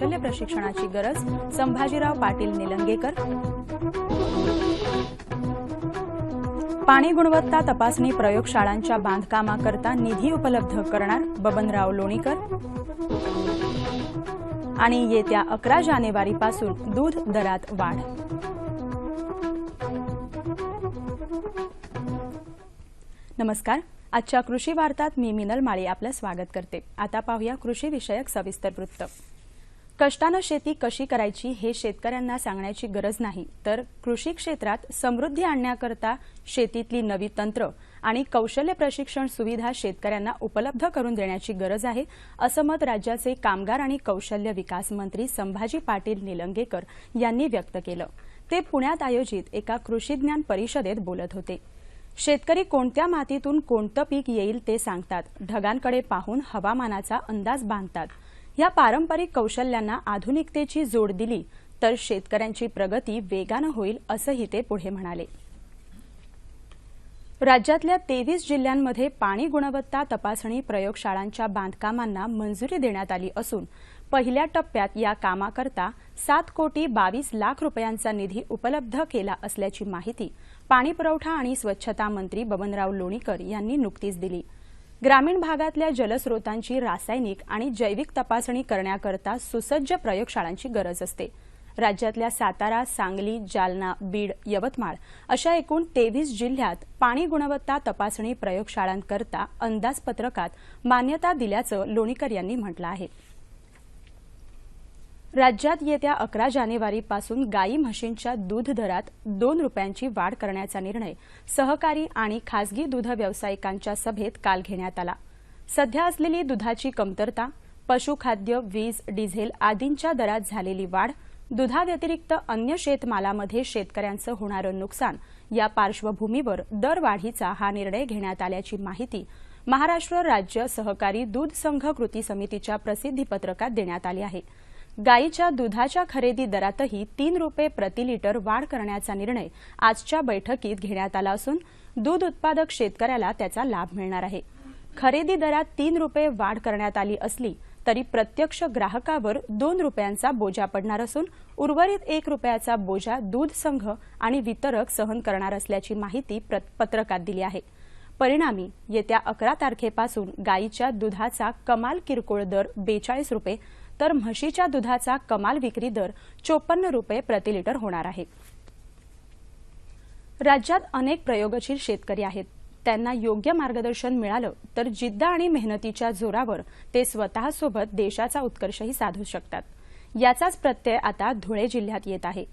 कौशल्य प्रशिक्षणाची गरज, संभाजीराव पाटील निलंगेकर. पाणी गुणवत्ता तपासणी प्रयोगशाळांच्या बांधकामाकरता निधी उपलब्ध करणार, बबनराव लोणीकर. आणि येत्या 11 जानेवारीपासून दूध दरात वाढ. नमस्कार. आजच्या कृषी वार्तात मी मिनल माळी आपलं स्वागत करते. आता पाहूया कृषी विषयक सविस्तर वृत्त. कष्टाने शेती कशी करायची हे शेतकऱ्यांना सांगण्याची गरज नाही, तर कृषी क्षेत्रात समृद्धी आणण्याकरता शेतीतली नवी तंत्र आणि कौशल्य प्रशिक्षण सुविधा शेतकऱ्यांना उपलब्ध करून देण्याची गरज आहे, असं मत राज्याचे कामगार आणि कौशल्य विकास मंत्री संभाजी पाटील निलंगेकर यांनी व्यक्त केलं. ते पुण्यात आयोजित एका कृषीज्ञान परिषदेत बोलत होते. शेतकरी कोणत्या मातीतून कोणतं पीक येईल ते सांगतात, ढगांकडे पाहून हवामानाचा अंदाज बांधतात. या पारंपरिक कौशल्यांना आधुनिकतेची जोड दिली तर शेतकऱ्यांची प्रगती वेगानं होईल, असंही ते पुढे म्हणाले. राज्यातल्या 23 जिल्ह्यांमध्ये पाणी गुणवत्ता तपासणी प्रयोगशाळांच्या बांधकामांना मंजुरी देण्यात आली असून पहिल्या टप्प्यात या कामाकरता 7,22,00,000 रुपयांचा निधी उपलब्ध केला असल्याची माहिती पाणीपुरवठा आणि स्वच्छता मंत्री बबनराव लोणीकर यांनी नुकतीच दिली. ग्रामीण भागातल्या जलस्रोतांची रासायनिक आणि जैविक तपासणी करण्याकरता सुसज्ज प्रयोगशाळांची गरज असते. राज्यातल्या सातारा, सांगली, जालना, बीड, यवतमाळ अशा एकूण 23 जिल्ह्यात पाणी गुणवत्ता तपासणी प्रयोगशाळांकरता अंदाजपत्रकात मान्यता दिल्याचं लोणीकर यांनी म्हटलं आहे. राज्यात येत्या 11 जानेवारीपासून गाई म्हशींच्या दूध दरात 2 रुपयांची वाढ करण्याचा निर्णय सहकारी आणि खासगी दूध व्यावसायिकांच्या सभेत काल घेण्यात आला. सध्या असलेली दुधाची कमतरता, पशुखाद्य, वीज, डिझेल आदींच्या दरात झालेली वाढ, दुधाव्यतिरिक्त अन्य शेतमालामध्ये शेतकऱ्यांचं होणारं नुकसान या पार्श्वभूमीवर दरवाढीचा हा निर्णय घेण्यात आल्याची माहिती महाराष्ट्र राज्य सहकारी दूध संघ कृती समितीच्या प्रसिद्धीपत्रकात देण्यात आली आहे. गायीच्या दुधाच्या खरेदी दरातही 3 रुपये प्रति लिटर वाढ करण्याचा निर्णय आजच्या बैठकीत घेण्यात आला असून दूध उत्पादक शेतकऱ्याला त्याचा लाभ मिळणार आहे. खरेदी दरात 3 रुपये वाढ करण्यात आली असली तरी प्रत्यक्ष ग्राहकावर 2 रुपयांचा बोजा पडणार असून उर्वरित 1 रुपयाचा बोजा दूध संघ आणि वितरक सहन करणार असल्याची माहिती पत्रकात दिली आहे. परिणामी येत्या 11 तारखेपासून गायीच्या दुधाचा कमाल किरकोळ दर 42 रुपये तर म्हशीच्या दुधाचा कमाल विक्री दर 54 रुपये प्रति लिटर होणार आहे. राज्यात अनेक प्रयोगशील शेतकरी आहेत. त्यांना योग्य मार्गदर्शन मिळालं तर जिद्द आणि मेहनतीच्या जोरावर ते स्वतःसोबत देशाचा उत्कर्षही साधू शकतात. याचाच प्रत्यय आता धुळे जिल्ह्यात येत आहे.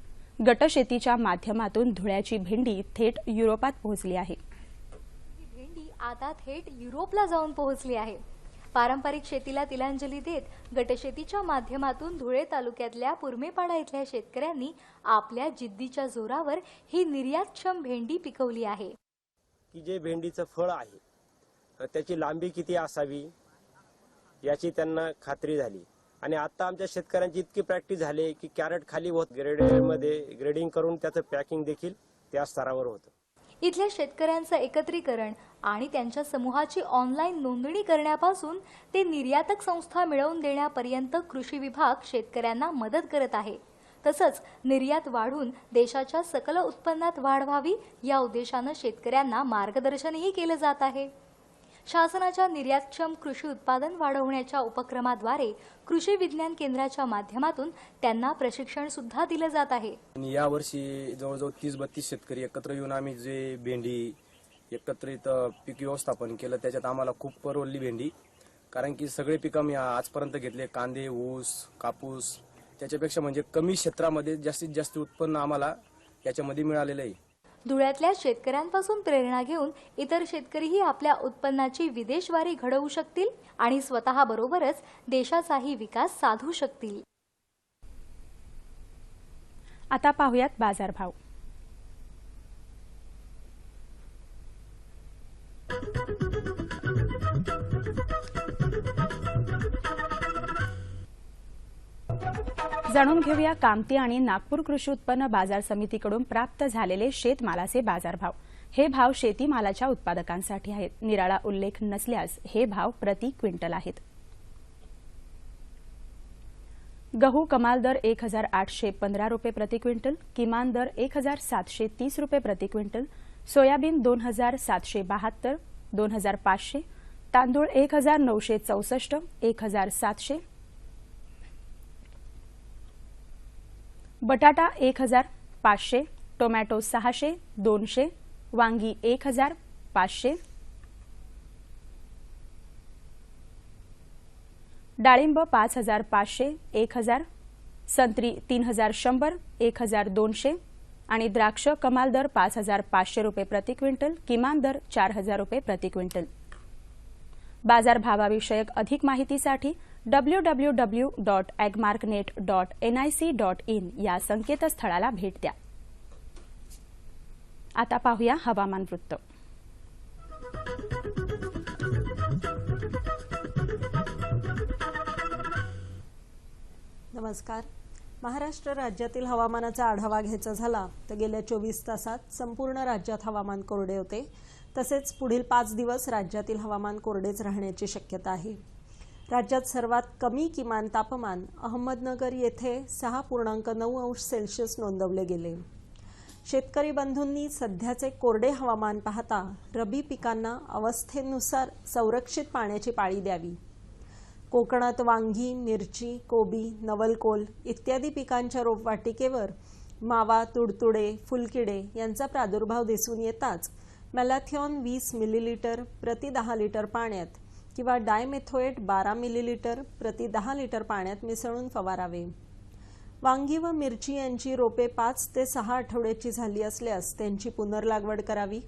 गटशेतीच्या माध्यमातून धुळ्याची भेंडी थेट युरोपात पोहोचली आहे. ही भेंडी आता थेट युरोपला जाऊन पोहोचली आहे. पारंपरिक शेतीला तिलांजली देत गटशेतीच्या माध्यमातून धुळे तालुक्यातल्या पुरमेपाडा इथल्या शेतकऱ्यांनी आपल्या जिद्दीच्या जोरावर ही निर्यातक्षम भेंडी पिकवली आहे. की जे भेंडीचं फळ आहे त्याची लांबी किती असावी याची त्यांना खात्री झाली आणि आता आमच्या शेतकऱ्यांची इतकी प्रॅक्टिस झाली की कॅरेट खाली होत ग्रेडमध्ये ग्रेडिंग करून त्याचं पॅकिंग देखील त्या स्तरावर होतं. इथल्या शेतकऱ्यांचं एकत्रीकरण आणि त्यांच्या समूहाची ऑनलाईन नोंदणी करण्यापासून ते निर्यातक संस्था मिळवून देण्यापर्यंत कृषी विभाग शेतकऱ्यांना मदत करत आहे. तसंच निर्यात वाढून देशाच्या सकल उत्पन्नात वाढ व्हावी या उद्देशाने शेतकऱ्यांना मार्गदर्शनही केले जात आहे. शासनाच्या निर्यातक्षम कृषी उत्पादन वाढवण्याच्या उपक्रमाद्वारे कृषी विज्ञान केंद्राच्या माध्यमातून त्यांना प्रशिक्षण सुद्धा दिले जात आहे. या वर्षी जवळजवळ 30-32 शेतकरी एकत्र येऊन आम्ही जे भेंडी एकत्रित पीक व्यवस्थापन केलं त्याच्यात आम्हाला खूप परवडली भेंडी. कारण की सगळे पिकं मी आजपर्यंत घेतले, कांदे, ऊस, कापूस, त्याच्यापेक्षा म्हणजे कमी क्षेत्रामध्ये जास्तीत जास्त उत्पन्न आम्हाला याच्यामध्ये मिळालेलं आहे. धुळ्यातल्या शेतकऱ्यांपासून प्रेरणा घेऊन इतर शेतकरीही आपल्या उत्पन्नाची विदेशवारी घडवू शकतील आणि स्वतःबरोबरच देशाचाही विकास साधू शकतील. आता पाहूयात बाजारभाव. जाणून घेऊया कामती आणि नागपूर कृषी उत्पन्न बाजार समितीकडून प्राप्त झालेले शेतमालाचे बाजारभाव. हे भाव शेतीमालाच्या उत्पादकांसाठी आहेत. निराळा उल्लेख नसल्यास हे भाव प्रति क्विंटल आहेत. गहू कमाल दर 1815 रुपये प्रति क्विंटल, किमान दर 1730 रुपये प्रति क्विंटल, सोयाबीन 2772, 2500, तांदूळ 1964, 1700, बटाटा 1500, टोमॅटो 600, 200, वांगी 1500, डाळिंब 5500, 1000, संत्री 3100, 1200 आणि द्राक्ष कमाल दर 5500 रुपये प्रति क्विंटल, किमान दर 4000 रुपये प्रति क्विंटल। बाजारभावाविषयक अधिक माहितीसाठी www.agmarknet.nic.in या संकेतस्थळाला भेट द्या। आता पाहूया हवामान वृत्त। नमस्कार। महाराष्ट्र राज्यातील हवामानाचा आढावा घ्यायचा झाला तर गेल्या 24 तासात संपूर्ण राज्यात हवामान कोरडे होते। तसेच पुढील 5 दिवस राज्यातील हवामान कोरडेच राहण्याची शक्यता आहे। राज्यात सर्वात कमी किमान तापमान अहमदनगर येथे 6.9 अंश सेल्सिअस नोंदवले गेले। शेतकरी बंधूंनी सध्याचे कोरडे हवामान पाहता रबी पिकांना अवस्थेनुसार संरक्षित पाण्याची पाळी द्यावी। कोकणात वांगी, मिरची, कोबी, नवलकोल इत्यादी पिकांच्या रोपवाटिकेवर मावा, तुडतुडे, फुलकिडे यांचा प्रादुर्भाव दिसून येताच मॅलाथिऑन 20 मिलीलीटर प्रति 10 लिटर पाण्यात किंवा डायमेथोएट 12 मिलीलीटर प्रति 10 लिटर पाण्यात मिसळून फवारावे। वांगी व मिरची यांची रोपे 5 ते 6 आठवड्याची झाली असल्यास त्यांची पुनर्लागवड करावी।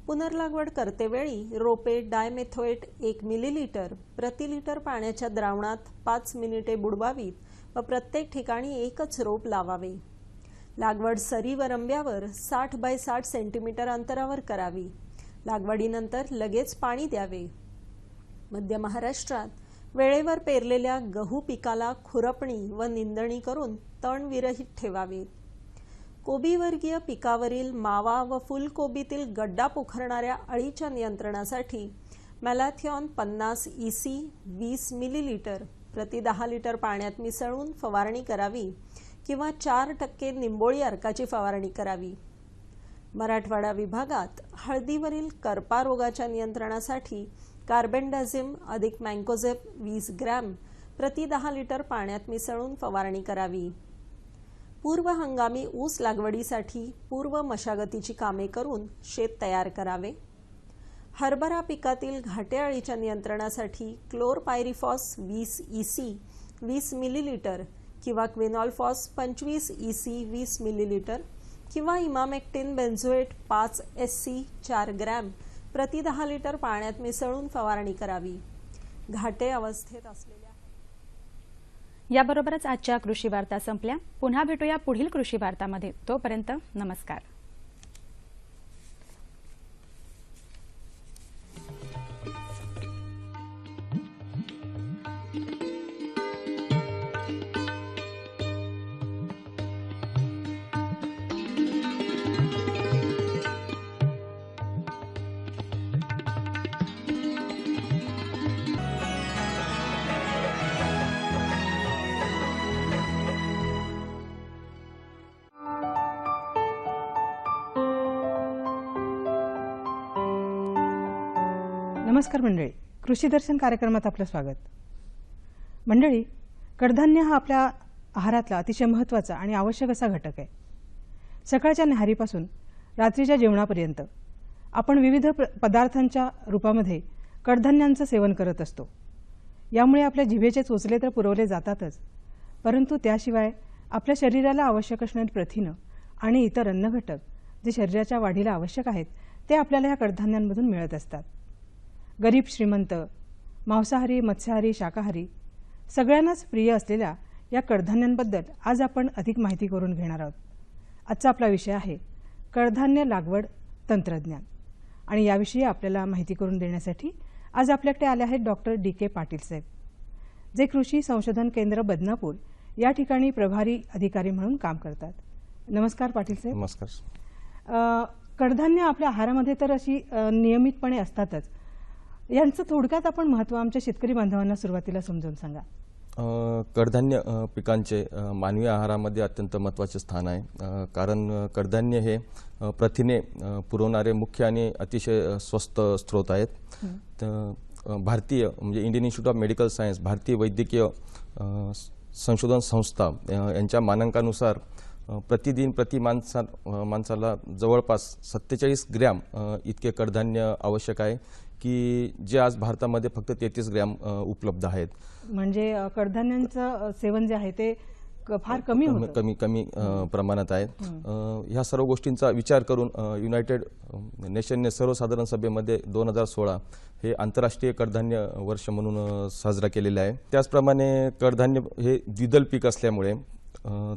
पुनर्लागवड करतेवेळी रोपे डायमेथोएट 1 मिलीलीटर प्रति लिटर पाण्याच्या द्रावणात 5 मिनिटे बुडवावीत व प्रत्येक ठिकाणी एकच रोप लावावे। लागवड सरी व रंब्यावर 60 बाय 60 सेंटीमीटर अंतरावर करावी। लागवडीनंतर लगेच पाणी द्यावे। मध्य महाराष्ट्रात वेळेवर पेरलेल्या गहू पिकाला खुरपणी व निंदणी करून तण विरहित ठेवावे। कोबी वर्गीय पिकावरील मावा व फुलकोबीतील गड्डा पोखरणाऱ्या अळीच्या नियंत्रणासाठी मॅलाथिऑन 50 EC 20 मिलीलीटर प्रति 10 लिटर पाण्यात मिसळून फवारणी करावी किंवा 4% निंबोळी अर्काची फवारणी करावी। मराठवाडा विभागात हळदीवरील करपा रोगाच्या नियंत्रणासाठी कार्बेंडाझिम अधिक मँकोझेब 20 ग्रॅम प्रति 10 लिटर पाण्यात मिसळून फवारणी करावी। पूर्व हंगामी ऊस लागवडीसाठी पूर्व मशागतीची कामे करून शेत तयार करावे। हरभरा पिकातील घाटे अळीच्या नियंत्रणासाठी क्लोरपायरिफॉस 20 EC 20 मिलीलीटर किंवा क्विनॉलफॉस 25 EC 20 मिलीलीटर किंवा इमामेक्टिन बेन्झोएट 5 SC 4 ग्रॅम प्रति 10 लिटर पाण्यात मिसळून फवारणी करावी। घाटे अवस्थेत असलेल्या याबरोबरच आजच्या कृषी वार्ता संपल्या। पुन्हा भेटूया पुढील कृषी वार्तामध्ये। तोपर्यंत नमस्कार। नमस्कार मंडळी, कृषी दर्शन कार्यक्रमात आपलं स्वागत। मंडळी, कडधान्य हा आपल्या आहारातला अतिशय महत्त्वाचा आणि आवश्यक असा घटक आहे। सकाळच्या न्याहारीपासून रात्रीच्या जेवणापर्यंत आपण विविध पदार्थांच्या रूपामध्ये कडधान्यांचं सेवन करत असतो। यामुळे आपल्या जिभेचे चोचले तर पुरवले जातातच, परंतु त्याशिवाय आपल्या शरीराला आवश्यक असणारे प्रथिनं आणि इतर अन्न घटक जे शरीराच्या वाढीला आवश्यक आहेत ते आपल्याला या कडधान्यांमधून मिळत असतात। गरीब श्रीमंत, मांसाहारी, मत्स्याहारी, शाकाहारी सगळ्यांनाच प्रिय असलेल्या या कडधान्यांबद्दल आज आपण अधिक माहिती करून घेणार आहोत। आजचा आपला विषय आहे कडधान्य लागवड तंत्रज्ञान आणि याविषयी आपल्याला माहिती करून देण्यासाठी आज आपल्याकडे आले आहेत डॉक्टर DK पाटील साहेब, जे कृषी संशोधन केंद्र बदनापूर या ठिकाणी प्रभारी अधिकारी म्हणून काम करतात। नमस्कार पाटील साहेब। नमस्कार। कडधान्य आपल्या आहारामध्ये तर अशी नियमितपणे असतातच, यांचं थोडक्यात आपण महत्त्व आमच्या शेतकरी बांधवांना सुरुवातीला समजावून सांगा। कडधान्य पिकांचे मानवी आहारामध्ये अत्यंत महत्त्वाचे स्थान आहे. कारण कडधान्य हे प्रथिने पुरवणारे मुख्य आणि अतिशय स्वस्त स्रोत आहेत. भारतीय म्हणजे Indian institute of medical science, भारतीय वैद्यकीय संशोधन संस्था यांच्या मानांकानुसार प्रतिदिन माणसाला जवळपास 47 ग्रॅम इतके कडधान्य आवश्यक आहे, की जे आज भारतामध्ये फक्त 33 ग्रॅम उपलब्ध आहेत. म्हणजे कडधान्यांचं सेवन जे आहे ते फार कमी होतं. कमी प्रमाणात आहे. ह्या सर्व गोष्टींचा विचार करून युनायटेड नेशनने सर्वसाधारण सभेमध्ये 2016 हे आंतरराष्ट्रीय कडधान्य वर्ष म्हणून साजरा केलेला आहे. त्याचप्रमाणे कडधान्य हे द्विदल पीक असल्यामुळे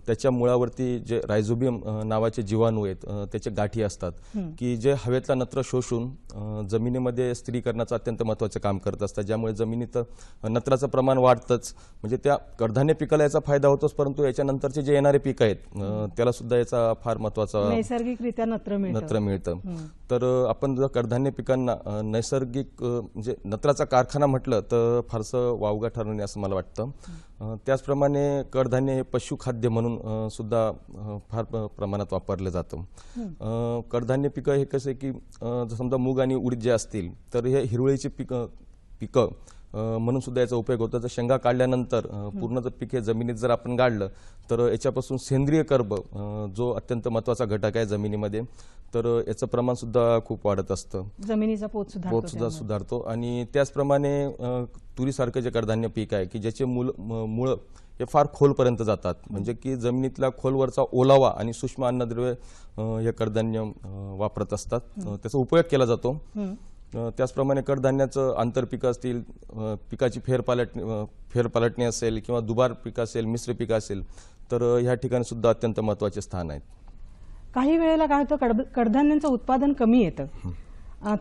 त्याच्या मुळावरती जे रायझोबियम नावाचे जीवाणू आहेत, त्याचे गाठी असतात, की जे हवेतला नत्र शोषून जमिनीमध्ये स्थिरीकरणाचं अत्यंत महत्त्वाचं काम करत असतात, ज्यामुळे जमिनीत नत्राचं प्रमाण वाढतंच. म्हणजे त्या कडधान्य पिकाला याचा फायदा होतोच, परंतु याच्यानंतरचे जे येणारे पीक आहेत त्याला सुद्धा याचा फार महत्त्वाचा नैसर्गिकरित्या नत्र मिळतं. तर आपण जर कडधान्य पिकांना नैसर्गिक म्हणजे नत्राचा कारखाना म्हटलं तर फारसं वावगा ठरणार नाही असं मला वाटतं. त्याचप्रमाणे कडधान्य हे पशुखाद्य म्हणून सुद्धा फार प्रमाणात वापरलं जातं. कडधान्य पिकं हे कसं की समजा मूग आणि उडीद जे असतील तर हे हिरवळीची पिकं म्हणून सुद्धा याचा उपयोग होतो. जर शेंगा काढल्यानंतर पूर्ण जर पीक हे जमिनीत जर आपण गाडलं तर याच्यापासून सेंद्रिय कर्ब जो अत्यंत महत्त्वाचा घटक आहे जमिनीमध्ये, तर याचं प्रमाण सुद्धा खूप वाढत असतं. जमिनीचा पोत सुद्धा सुधारतो. आणि त्याचप्रमाणे तुरीसारखं जे कडधान्य पीक आहे की ज्याचे मुळं हे फार खोलपर्यंत जातात, म्हणजे की जमिनीतला खोलवरचा ओलावा आणि सूक्ष्म अन्नद्रव्य हे कडधान्य वापरत असतात, त्याचा उपयोग केला जातो. त्याचप्रमाणे कडधान्याचं आंतरपिकं असतील, पिकाची फेरपालटणी असेल किंवा दुबार पीक असेल, मिश्र पीक असेल, तर ह्या ठिकाणी सुद्धा अत्यंत महत्त्वाचे स्थान आहेत. काही वेळेला काय होतं, कडधान्यांचं उत्पादन कमी येतं,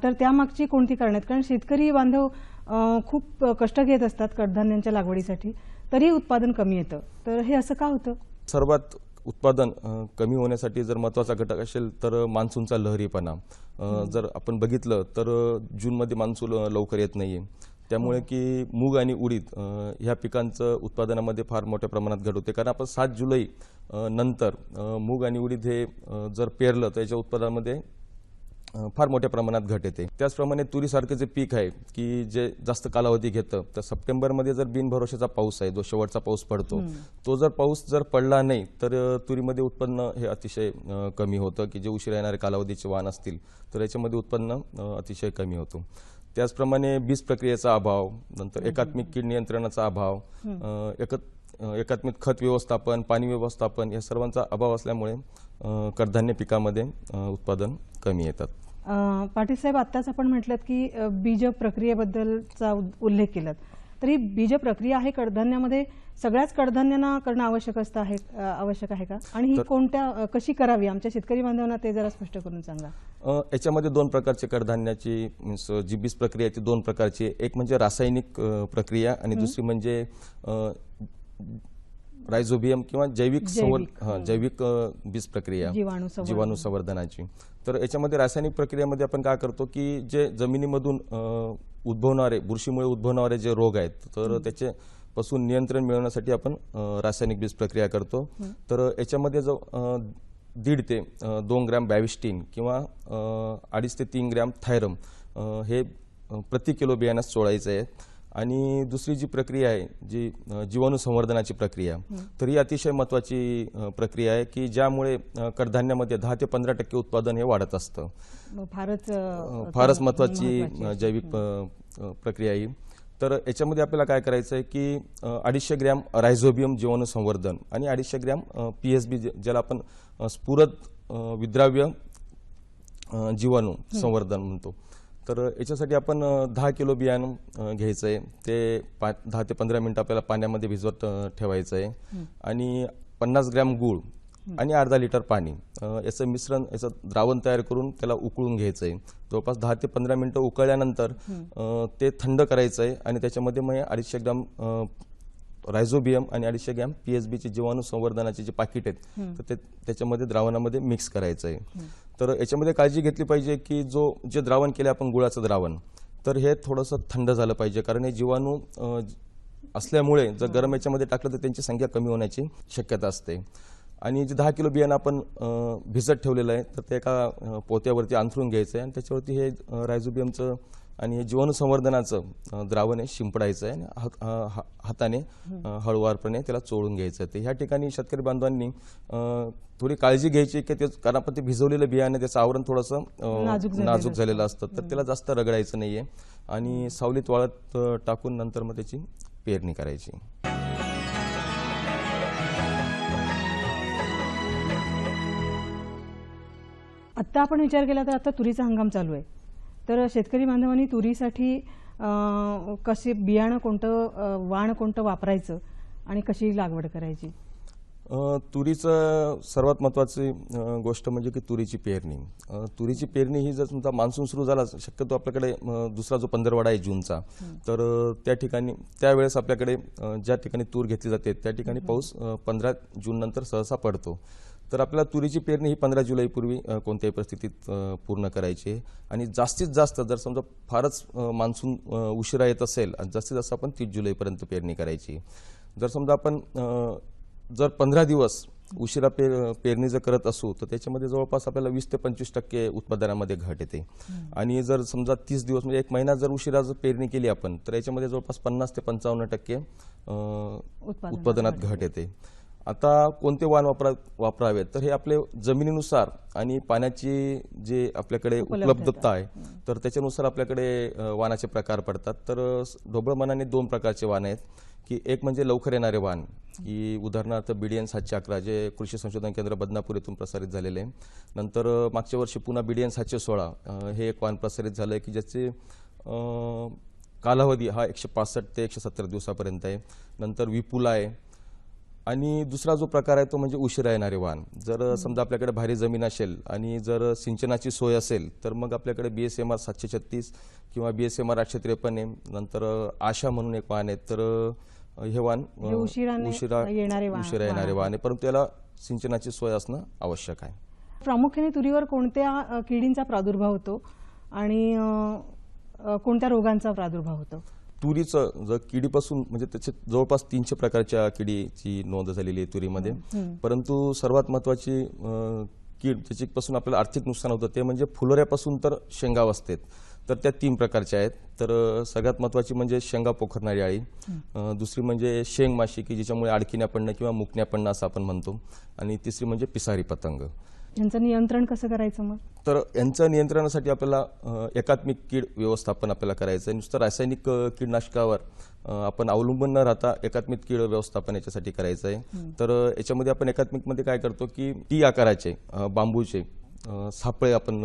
तर त्यामागची कोणती कारणं आहेत? कारण शेतकरी बांधव खूप कष्ट घेत असतात कडधान्यांच्या लागवडीसाठी, तरी उत्पादन कमी येतं, तर हे असं का होतं? सर्वात उत्पादन कमी होण्यासाठी जर महत्त्वाचा घटक असेल तर मान्सूनचा लहरीपणा. जर आपण बघितलं तर जूनमध्ये मान्सून लवकर येत नाहीये, त्यामुळे की मूग आणि उडीद ह्या पिकांचं उत्पादनामध्ये फार मोठ्या प्रमाणात घट होते. कारण आपण 7 जुलै नंतर मूग आणि उडीद हे जर पेरलं तर याच्या उत्पादनामध्ये फार मोठ्या प्रमाणात घट येते. त्याचप्रमाणे तुरीसारखं जे पीक आहे की जे जास्त कालावधी घेतं, तर सप्टेंबरमध्ये जर बिनभरोशाचा पाऊस आहे, जो शेवटचा पाऊस पडतो, तो जर पाऊस जर पडला नाही तर तुरीमध्ये उत्पन्न हे अतिशय कमी होतं, की जे उशिरा येणारे कालावधीचे वाण असतील तर याच्यामध्ये उत्पन्न अतिशय कमी होतं. त्याचप्रमाणे बीज प्रक्रियेचा अभाव, नंतर एकात्मिक कीड नियंत्रणाचा अभाव, एकात्मिक खत व्यवस्थापन, पाणी व्यवस्थापन या सर्वांचा अभाव असल्यामुळे कडधान्य पिकामध्ये उत्पादन कमी येतात. पाटील साहेब, आत्ताच आपण म्हटलं की बीज प्रक्रियेबद्दलचा उल्लेख केलात, तरी बीज प्रक्रिया आहे कडधान्यामध्ये सगळ्याच कडधान्यांना करणं आवश्यक आहे का? आणि ही कशी करावी? आमच्या शेतकरी बांधवांना ते जरा स्पष्ट करून सांगा. याच्यामध्ये 2 प्रकारचे कडधान्याची जी बीज प्रक्रिया आहे ती 2 प्रकारची. एक म्हणजे रासायनिक प्रक्रिया आणि दुसरी म्हणजे रायझोबियम किंवा जैविक बीज प्रक्रिया, जीवाणू संवर्धनाची. तर याच्यामध्ये रासायनिक प्रक्रियेमध्ये आपण काय करतो की जे जमिनीमधून उद्भवणारे, बुरशीमुळे उद्भवणारे जे रोग आहेत तर त्याचे पासून नियंत्रण मिळवण्यासाठी आपण रासायनिक बीज प्रक्रिया करतो. तर याच्यामध्ये जो 1.5 ते 2 ग्रॅम बॅविस्टिन किंवा 2.5 ते 3 ग्रॅम थायरम हे प्रति किलो बियाण्यास चोळायचं आहे. आणि दुसरी जी प्रक्रिया आहे जी जीवाणू संवर्धनाची प्रक्रिया, तर ही अतिशय महत्त्वाची प्रक्रिया आहे की ज्यामुळे कडधान्यामध्ये 10 ते 15% उत्पादन हे वाढत असतं. फारच महत्त्वाची जैविक प्रक्रिया आहे. तर याच्यामध्ये आपल्याला काय करायचं आहे की 250 ग्रॅम रायझोबियम जीवाणू संवर्धन आणि 250 ग्रॅम PSB ज्याला आपण स्फुरद विद्राव्य जीवाणू संवर्धन म्हणतो. तर याच्यासाठी आपण 10 किलो बियाणं घ्यायचं आहे, ते 10 ते 15 मिनिटं आपल्याला पाण्यामध्ये भिजवत ठेवायचं आहे आणि 50 ग्रॅम गूळ आणि अर्धा लिटर पाणी याचं मिश्रण, याचं द्रावण तयार करून त्याला उकळून घ्यायचं आहे. जवळपास 10 ते 15 मिनिटं उकळल्यानंतर ते थंड करायचं आहे आणि त्याच्यामध्ये मग 250 ग्रॅम रायझोबियम आणि 250 ग्रॅम PSBचे जीवाणू संवर्धनाचे जे पाकिट आहेत तर त्याच्यामध्ये द्रावणामध्ये मिक्स करायचं आहे. तर याच्यामध्ये काळजी घेतली पाहिजे की जे द्रावण केले आपण गुळाचं द्रावण, तर हे थोडंसं थंड झालं पाहिजे, कारण हे जीवाणू असल्यामुळे जर गरम याच्यामध्ये टाकलं तर त्यांची संख्या कमी होण्याची शक्यता असते. आणि जे 10 किलो बियाणं आपण भिजत ठेवलेलं आहे तर ते एका पोत्यावरती अंथरून घ्यायचं आहे आणि त्याच्यावरती हे रायझोबियमचं आणि हे जीवाणू संवर्धनाचं द्रावण आहे शिंपडायचं आहे आणि हाताने हळूवारपणे त्याला चोळून घ्यायचं आहे. ह्या ठिकाणी शेतकरी बांधवांनी थोडी काळजी घ्यायची की कारण आपण ते भिजवलेलं बियाणं त्याचं आवरण थोडंसं नाजूक झालेलं असतं तर त्याला जास्त रगडायचं नाहीये आणि सावलीत वाळत टाकून नंतर मग त्याची पेरणी करायची. आत्ता आपण विचार केला तर आता तुरीचा हंगाम चालू आहे, तर शेतकरी बांधवांनी तुरीसाठी कसे बियाणं कोणतं वाण कोणतं वापरायचं आणि कशी लागवड करायची? तुरीचं सर्वात महत्त्वाची गोष्ट म्हणजे की तुरीची पेरणी. तुरीची पेरणी ही जर समजा मान्सून सुरू झाला शक्यतो आपल्याकडे दुसरा जो पंधरवडा आहे जूनचा तर त्या ठिकाणी त्यावेळेस आपल्याकडे ज्या ठिकाणी तूर घेतली जाते त्या ठिकाणी पाऊस 15 जून नंतर सहसा पडतो. तर आपल्याला तुरीची पेरणी ही 15 जुलैपूर्वी कोणत्याही परिस्थितीत पूर्ण करायची आहे आणि जास्तीत जास्त जर समजा फारच मान्सून उशिरा येत असेल जास्तीत जास्त आपण 30 जुलैपर्यंत पेरणी करायची. जर समजा आपण जर 15 दिवस उशिरा पेरणी जर करत असू तर त्याच्यामध्ये जवळपास आपल्याला 20 ते 25% उत्पादनामध्ये घट येते. आणि जर समजा 30 दिवस म्हणजे 1 महिना जर उशिरा जर पेरणी केली आपण तर याच्यामध्ये जवळपास 50 ते 55% उत्पादनात घट येते. आता कोणते वाण वापरावेत तर हे आपले जमिनीनुसार आणि पाण्याची जे आपल्याकडे उपलब्धता आहे तर त्याच्यानुसार आपल्याकडे वाणाचे प्रकार पडतात. तर ढोबळ मनाने 2 प्रकारचे वाण आहेत की एक म्हणजे लवकर येणारे वाण की उदाहरणार्थ BDN 711 जे कृषी संशोधन केंद्र बदनापूर येथून प्रसारित झालेले आहे. नंतर मागच्या वर्षी पुन्हा BDN 716 हे एक वाण प्रसारित झालं आहे की ज्याचे कालावधी हा 165 ते 170 दिवसापर्यंत आहे. नंतर विपुल आहे आणि दुसरा जो प्रकार आहे तो म्हणजे उशिरा येणारे वाण. जर समजा आपल्याकडे भारी जमीन असेल आणि जर सिंचनाची सोय असेल तर मग आपल्याकडे BSMR 736 किंवा BSMR 853 आहे. नंतर आशा म्हणून एक वाण आहे. तर हे वाण उशिरा येणारे वाण आहे परंतु याला सिंचनाची सोय असणं आवश्यक आहे. प्रामुख्याने तुरीवर कोणत्या किडींचा प्रादुर्भाव होतो आणि कोणत्या रोगांचा प्रादुर्भाव होतो? तुरीचं जर किडीपासून म्हणजे त्याचे जवळपास 300 प्रकारच्या किडीची नोंद झालेली आहे तुरीमध्ये. परंतु सर्वात महत्वाची कीड ज्याच्यापासून आपल्याला आर्थिक नुकसान होतं ते म्हणजे फुलोऱ्यापासून तर शेंगावस्थेत. तर त्या 3 प्रकारच्या आहेत. तर सगळ्यात महत्वाची म्हणजे शेंगा पोखरणारी अळी, दुसरी म्हणजे शेंग माशी की ज्याच्यामुळे अडकिण्या पडणं किंवा मुकण्या पडणं असं आपण म्हणतो आणि तिसरी म्हणजे पिसारी पतंग. यांचं नियंत्रण कसं करायचं मग? तर यांच्या नियंत्रणासाठी आपल्याला एकात्मिक कीड व्यवस्थापन आपल्याला करायचं आहे. नुसतं रासायनिक कीडनाशकावर आपण अवलंबून न राहता एकात्मिक कीड व्यवस्थापन याच्यासाठी करायचं आहे. तर याच्यामध्ये आपण एकात्मिक मध्ये काय करतो की टी आकाराचे बांबूचे सापळे आपण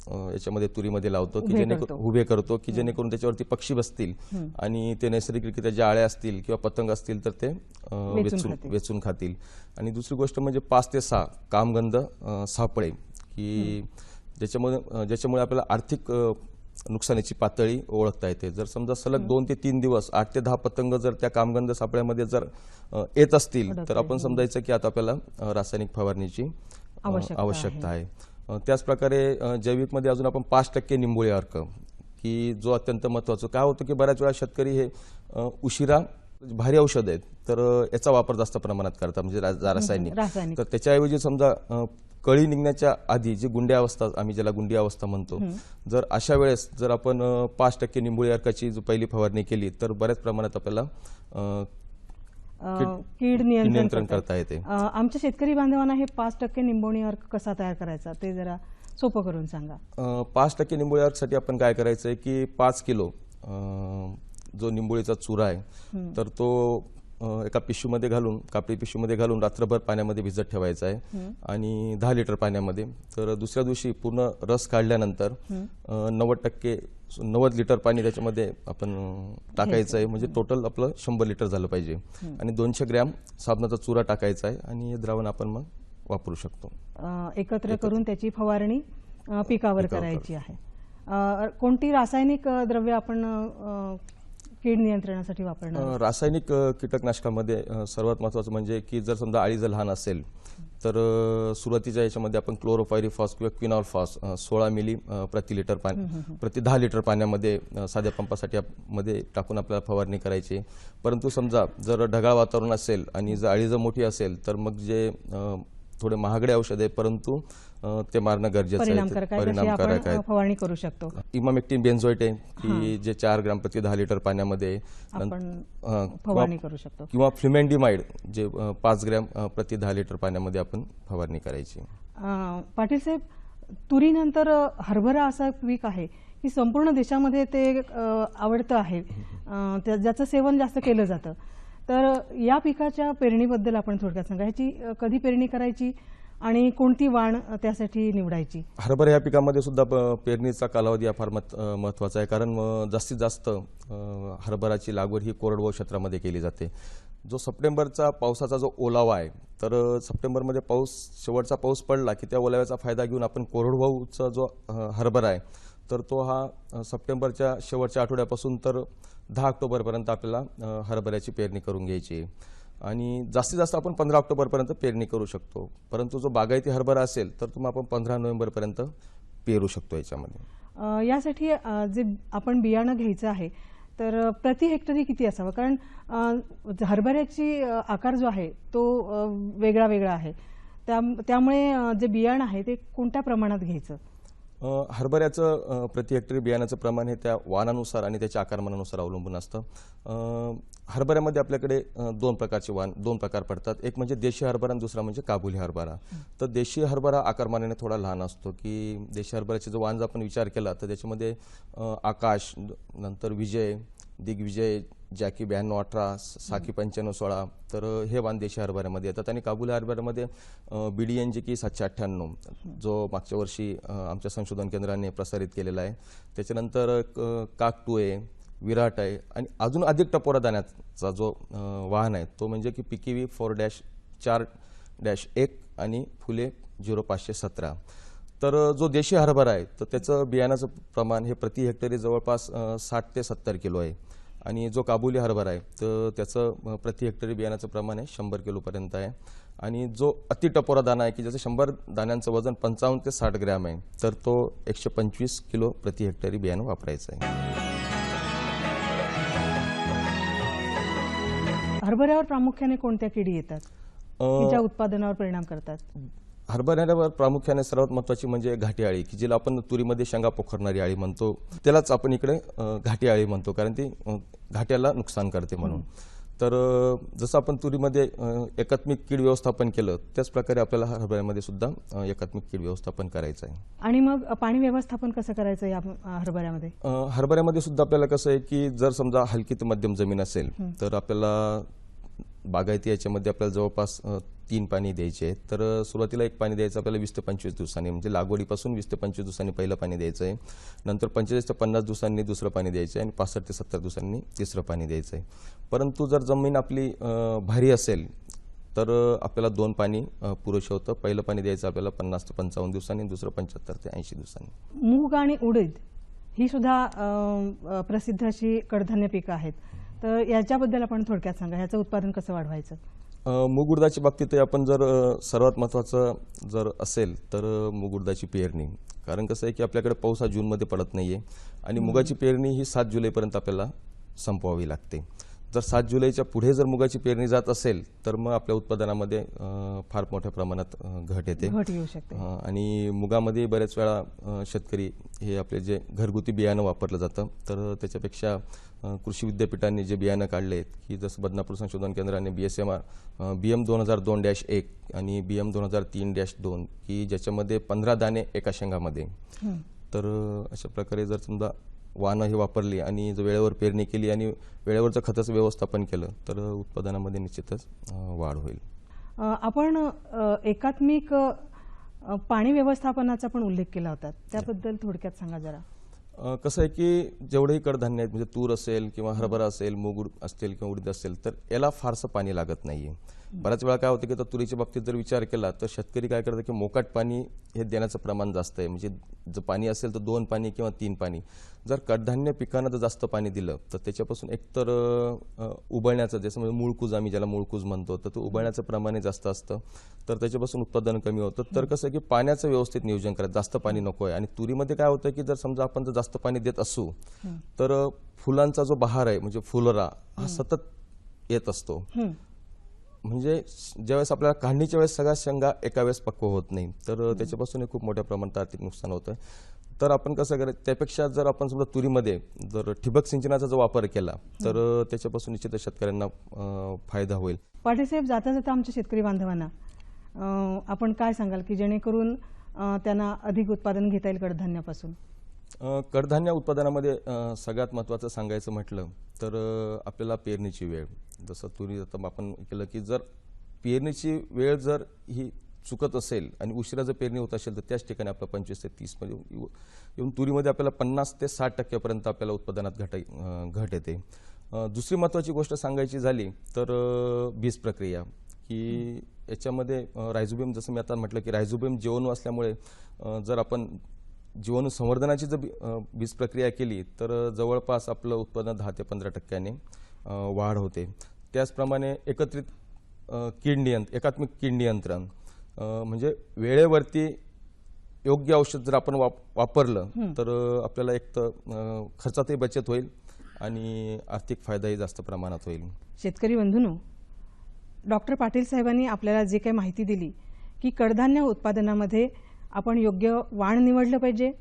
याच्यामध्ये तुरीमध्ये लावतो की जेणेकरून उभे करतो की जेणेकरून त्याच्यावरती पक्षी बसतील आणि ते नैसर्गिकरित्या ज्या आळ्या असतील किंवा पतंग असतील तर ते वेचून खातील. आणि दुसरी गोष्ट म्हणजे 5 ते 6 कामगंध सापळे की ज्याच्यामुळे आपल्याला आर्थिक नुकसानीची पातळी ओळखता येते. जर समजा सलग 2 ते 3 दिवस 8 ते 10 पतंग जर त्या कामगंध सापळ्यामध्ये जर येत असतील तर आपण समजायचं की आता आपल्याला रासायनिक फवारणीची आवश्यकता आहे. त्याच प्रकारे जैविकमध्ये अजून आपण 5% निंबोळी अर्क की जो अत्यंत महत्वाचा. काय होतं की बऱ्याच वेळा शेतकरी हे उशिरा भारी औषध आहेत तर याचा वापर जास्त प्रमाणात करतात म्हणजे रासायनिक. तर त्याच्याऐवजी समजा कळी निघण्याच्या आधी जी गुंड्या अवस्था आम्ही ज्याला गुंडी अवस्था म्हणतो जर अशा वेळेस जर आपण 5% निंबोळी अर्काची जो पहिली फवारणी केली तर बऱ्याच प्रमाणात आपल्याला कीड नियंत्रण करता येते. आमच्या शेतकरी बांधवांना हे 5% निंबोणी अर्क कसा तयार करायचा ते जरा सोपं करून सांगा. 5% निंबोळी अर्कसाठी आपण काय करायचं आहे की 5 किलो जो निंबोळीचा चुरा आहे तर तो एका पिशवीमध्ये घालून कापडी पिशवीमध्ये घालून रात्रभर पाण्यामध्ये भिजत ठेवायचा आहे आणि 10 लिटर पाण्यामध्ये. तर दुसऱ्या दिवशी पूर्ण रस काढल्यानंतर 90 लिटर पाणी त्याच्यामध्ये आपण टाकायचं आहे म्हणजे टोटल आपलं 100 लिटर झालं पाहिजे आणि 200 ग्रॅम साबणाचा चुरा टाकायचा आहे आणि हे द्रावण आपण मग वापरू शकतो. एकत्र करून त्याची फवारणी पिकावर करायची आहे. कोणती रासायनिक द्रव्य आपण कीड नियंत्रणासाठी वापरणार? रासायनिक कीटकनाशकामध्ये सर्वात महत्वाचं म्हणजे की जर समजा अळी जर लहान असेल तर सुरुवातीच्या याच्यामध्ये आपण क्लोरोपायरीफॉस किंवा क्विनॉलफॉस 16 मिली प्रति लिटर पाणी प्रति 10 लिटर पाण्यामध्ये साध्या पंपासाठी मध्ये टाकून आपल्याला फवारणी करायची. परंतु समजा जर ढगाळ वातावरण असेल आणि जर अळी जर मोठी असेल तर मग जे थोडे महागडे औषध आहे परंतु ते मारणं गरजेचं आहे. परिणामकारक आहे, फवारणी करू शकतो. इमामेक्टिन बेन्झोएट आहे की जे 4 ग्रॅम प्रति 10 लिटर पाण्यामध्ये आपण फवारणी करू शकतो, किंवा फ्लिमेंडिमाइड जे 5 ग्रॅम प्रति 10 लिटर पाण्यामध्ये आपण फवारणी करायची. पाटील साहेब, तुरीनंतर हरभरा असा पीक आहे की संपूर्ण देशामध्ये ते आवडतं आहे, ज्याचं सेवन जास्त केलं जातं. तर या पिकाच्या पेरणीबद्दल आपण थोडक्यात सांगा. ह्याची कधी पेरणी करायची आणि कोणती वाण त्यासाठी निवडायची? हरभरा या पिकामध्ये सुद्धा पेरणीचा कालावधी हा फार महत्त्वाचा आहे, कारण जास्तीत जास्त हरभराची लागवड ही कोरडवाहू क्षेत्रामध्ये केली जाते. जो सप्टेंबरचा पावसाचा जो ओलावा आहे, तर सप्टेंबरमध्ये शेवटचा पाऊस पडला की त्या ओलाव्याचा फायदा घेऊन आपण कोरडवाहूचा जो हरभरा आहे तर तो हा सप्टेंबरच्या शेवटच्या आठवड्यापासून तर 10 ऑक्टोबरपर्यंत आपल्याला हरभऱ्याची पेरणी करून घ्यायची आहे. आणि जास्तीत जास्त आपण 15 ऑक्टोबरपर्यंत पेरणी करू शकतो. परंतु जो बागायती हरभरा असेल तर तुम्ही आपण 15 नोव्हेंबरपर्यंत पेरू शकतो. याच्यामध्ये यासाठी जे आपण बियाणं घ्यायचं आहे तर प्रति हेक्टरी किती असावं? कारण हरभऱ्याची आकार जो आहे तो वेगळा वेगळा आहे, त्यामुळे जे बियाणं आहे ते कोणत्या प्रमाणात घ्यायचं? हरभऱ्याचं प्रति हेक्टरी बियाण्याचं प्रमाण हे त्या वाणानुसार आणि त्याच्या आकारमानानुसार अवलंबून असतं. हरभऱ्यामध्ये आपल्याकडे 2 प्रकारचे वाण 2 प्रकार पडतात. एक म्हणजे देशी हरभरा आणि दुसरा म्हणजे काबुली हरभरा. तर देशी हरभरा आकारमानाने थोडा लहान असतो, की देशी हरभऱ्याचे जो वाण जर आपण विचार केला तर त्याच्यामध्ये आकाश, नंतर विजय, दिग्विजय, जॅकी 9218, साकी 9516, तर हे वाण देशी हरभऱ्यामध्ये येतात. आणि काबुली हरभऱ्यामध्ये BDNG 798 जो मागच्या वर्षी आमच्या संशोधन केंद्राने प्रसारित केलेला आहे. त्याच्यानंतर काकटू आहे, विराट आहे, आणि अजून अधिक टपोरा दाण्याचा जो वाहन आहे तो म्हणजे की PKV 4-4-1 आणि फुले 0517. तर जो देशी हरभरा आहे तर त्याचं बियाणाचं प्रमाण हे प्रति हेक्टरी जवळपास 60 ते 70 किलो आहे. आणि जो काबुली हरभरा आहे तर त्याचं प्रति हेक्टरी बियाणाचं प्रमाण आहे 100 किलोपर्यंत आहे. आणि जो अति टपोरा दाणा आहे की जसं 100 दाण्यांचं वजन 55 ते 60 ग्रॅम आहे तर तो 125 किलो प्रति हेक्टरी बियाणं वापरायचं आहे. हरभऱ्यावर प्रामुख्याने कोणत्या किडी येतात की ज्या उत्पादनावर परिणाम करतात? हरभऱ्यावर प्रामुख्याने सर्वात महत्त्वाची म्हणजे घाटी अळी, की जिला आपण तुरीमध्ये शेंगा पोखरणारी अळी म्हणतो, त्यालाच आपण इकडे घाटी अळी म्हणतो, कारण ती घाट्याला नुकसान करते म्हणून. तर जसं आपण तुरीमध्ये एकात्मिक कीड व्यवस्थापन केलं त्याच प्रकारे आपल्याला हरभऱ्यामध्ये सुद्धा एकात्मिक कीड व्यवस्थापन करायचं आहे. आणि मग पाणी व्यवस्थापन कसं करायचं या हरभऱ्यामध्ये? हरभऱ्यामध्ये सुद्धा आपल्याला कसं आहे की जर समजा हलकी ते मध्यम जमीन असेल तर आपल्याला बागायती याच्यामध्ये आपल्याला जवळपास 3 पाणी द्यायचे आहेत. तर सुरुवातीला एक पाणी द्यायचं आपल्याला 20 ते 25 दिवसांनी, म्हणजे लागवडीपासून 20 ते 25 दिवसांनी पहिलं पाणी द्यायचं आहे. नंतर 45 ते 50 दिवसांनी दुसरं पाणी द्यायचं आहे आणि 65 ते 70 दिवसांनी तिसरं पाणी द्यायचं आहे. परंतु जर जमीन आपली भारी असेल तर आपल्याला 2 पाणी पुरेसं होतं. पहिलं पाणी द्यायचं आपल्याला 50 ते 55 दिवसांनी, दुसरं 75 ते 80 दिवसांनी. मूग आणि उडीद ही सुद्धा प्रसिद्ध अशी कडधान्य पिकं आहेत, तर याच्याबद्दल आपण थोडक्यात सांगा. ह्याचं उत्पादन कसं वाढवायचं? मूग उडदाच्या बाबतीत आपण जर सर्वात महत्त्वाचं जर असेल तर मूग उडदाची पेरणी, कारण कसं आहे की आपल्याकडे पाऊस हा जूनमध्ये पडत नाहीये आणि मुगाची पेरणी ही 7 जुलैपर्यंत आपल्याला संपवावी लागते. जर 7 जुलैच्या पुढे जर मुगाची पेरणी जात असेल तर मग आपल्या उत्पादनामध्ये फार मोठ्या प्रमाणात घट येते. घट येऊ शकते. आणि मुगामध्ये बऱ्याच वेळा शेतकरी हे आपले जे घरगुती बियाणं वापरलं जातं तर त्याच्यापेक्षा कृषी विद्यापीठांनी जे बियाणं काढले की जसं बदनापूर संशोधन केंद्राने BSMR BM 2002-1 आणि BM 2003-2 की ज्याच्यामध्ये 15 दाणे एका शेंगामध्ये, तर अशा प्रकारे जर समजा वाहनं ही वापरली आणि जर वेळेवर पेरणी केली आणि वेळेवर जर खताचं व्यवस्थापन केलं तर उत्पादनामध्ये निश्चितच वाढ होईल. आपण एकात्मिक पाणी व्यवस्थापनाचा पण उल्लेख केला होता, त्याबद्दल थोडक्यात सांगा जरा. कसं आहे की जेवढेही कडधान्य आहेत म्हणजे तूर असेल किंवा हरभरा असेल, मूग असतील किंवा उडीद असेल तर याला फारसं पाणी लागत नाहीये. बऱ्याच वेळा काय होतं की आता तुरीच्या बाबतीत जर विचार केला तर शेतकरी काय करतात की मोकाट पाणी हे देण्याचं प्रमाण जास्त आहे. म्हणजे जर पाणी असेल तर 2 पाणी किंवा 3 पाणी. जर कडधान्य पिकांना जर जास्त पाणी दिलं तर त्याच्यापासून एकतर उबळण्याचं, जसं म्हणजे मूळकूज, आम्ही ज्याला मूळकूज म्हणतो, तर तो उबळण्याचं प्रमाण जास्त असतं, तर त्याच्यापासून उत्पादन कमी होतं. तर कसं की पाण्याचं व्यवस्थित नियोजन करायचं, जास्त पाणी नको आहे. आणि तुरीमध्ये काय होतं की जर समजा आपण जर जास्त पाणी देत असू तर फुलांचा जो बहार आहे म्हणजे फुलोरा हा सतत येत असतो. म्हणजे ज्यावेळेस आपल्याला काढणीच्या वेळेस सगळ्या शेंगा एका वेळेस पक्व होत नाही, तर त्याच्यापासून खूप मोठ्या प्रमाणात आर्थिक नुकसान होतं. तर आपण कसं करायचं, त्यापेक्षा जर आपण समजा तुरीमध्ये जर ठिबक सिंचनाचा जो वापर केला तर त्याच्यापासून निश्चितच शेतकऱ्यांना फायदा होईल. पाटील साहेब, जाता जाता आमच्या शेतकरी बांधवांना आपण काय सांगाल की जेणेकरून त्यांना अधिक उत्पादन घेता येईल कडधान्यापासून? कडधान्य उत्पादनामध्ये सगळ्यात महत्त्वाचं सांगायचं म्हटलं तर आपल्याला पेरणीची वेळ, जसं तुरी आता आपण केलं की जर पेरणीची वेळ जर ही चुकत असेल आणि उशिरा जर पेरणी होत असेल तर त्याच ठिकाणी आपलं 25 ते 30 मध्ये येऊन तुरीमध्ये आपल्याला 50 ते 60% पर्यंत आपल्याला उत्पादनात घट येते. दुसरी महत्त्वाची गोष्ट सांगायची झाली तर बीज प्रक्रिया, की याच्यामध्ये रायझोबियम, जसं मी आता म्हटलं की रायझोबियम जीवाणू असल्यामुळे जर आपण जीवाणू संवर्धनाची जर बीज प्रक्रिया केली तर जवळपास आपलं उत्पादन 10 ते 15% वाढ होते. त्याचप्रमाणे एकात्मिक कीड नियंत्रण, म्हणजे वेळेवरती योग्य औषध जर आपण वापरलं तर आपल्याला एक तर खर्चातही बचत होईल आणि आर्थिक फायदाही जास्त प्रमाणात होईल. शेतकरी बंधूंनो, डॉक्टर पाटील साहेबांनी आपल्याला जे काही माहिती दिली की कडधान्य उत्पादनामध्ये आपण योग्य वाण निवडलं पाहिजे,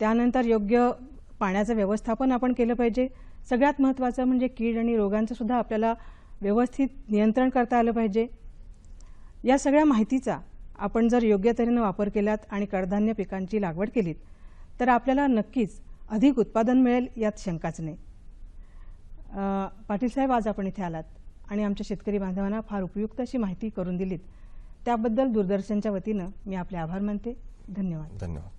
त्यानंतर योग्य पाण्याचं व्यवस्थापन आपण केलं पाहिजे, सगळ्यात महत्त्वाचं म्हणजे कीड आणि रोगांचं सुद्धा आपल्याला व्यवस्थित नियंत्रण करता आलं पाहिजे. या सगळ्या माहितीचा आपण जर योग्य तऱ्हेनं वापर केलात आणि कडधान्य पिकांची लागवड केलीत तर आपल्याला नक्कीच अधिक उत्पादन मिळेल, यात शंकाच नाही. पाटील साहेब, आज आपण इथे आलात आणि आमच्या शेतकरी बांधवांना फार उपयुक्त अशी माहिती करून दिलीत, त्याबद्दल दूरदर्शनच्या वतीनं मी आपले आभार मानते. धन्यवाद. धन्यवाद.